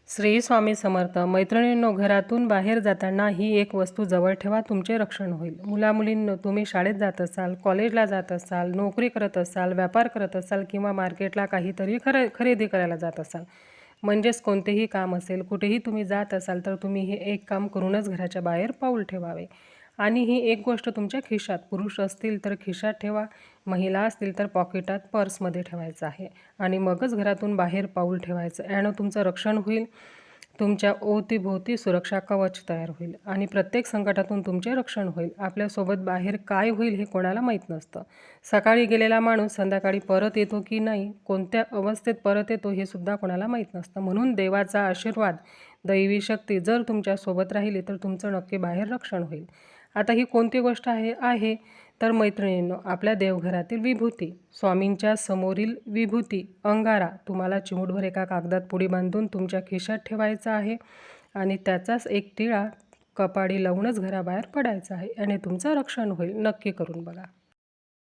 श्री स्वामी समर्थ. मैत्रिणींनो, घरातून बाहेर जाताना ही एक वस्तू जवळ ठेवा, तुमचे रक्षण होईल. मुलामुलींनो, तुम्ही शाळेत जात असाल, कॉलेजला जात असाल, नोकरी करत असाल, व्यापार करत असाल किंवा मार्केटला काहीतरी खरेदी करायला जात असाल, म्हणजेच कोणतेही काम असेल, कुठेही तुम्ही जात असाल तर तुम्ही हे एक काम करूनच घराच्या बाहेर पाऊल ठेवावे. आणि ही एक गोष्ट तुमच्या खिशात, पुरुष असतील तर खिशात ठेवा, महिला असतील तर पॉकेटात, पर्समध्ये ठेवायचं आहे आणि मगच घरातून बाहेर पाऊल ठेवायचं. यानं तुमचं रक्षण होईल, तुमच्या अवतीभोवती सुरक्षा कवच तयार होईल आणि प्रत्येक संकटातून तुमचे रक्षण होईल. आपल्यासोबत बाहेर काय होईल हे कोणाला माहीत नसतं. सकाळी गेलेला माणूस संध्याकाळी परत येतो की नाही, कोणत्या अवस्थेत परत येतो हे सुद्धा कोणाला माहीत नसतं. म्हणून देवाचा आशीर्वाद, दैवी शक्ती जर तुमच्यासोबत राहिली तर तुमचं नक्की बाहेर रक्षण होईल. आता ही कोणती गोष्ट आहे तर मैत्रिणींनो, आपल्या देवघरातील विभूती, स्वामींच्या समोरील विभूती अंगारा तुम्हाला चिमूटभर एका कागदात पुडी बांधून तुमच्या खिशात ठेवायचा आहे आणि त्याचाच एक टिळा कपाडी लावूनच घराबाहेर पडायचा आहे आणि तुमचं रक्षण होईल. नक्की करून बघा.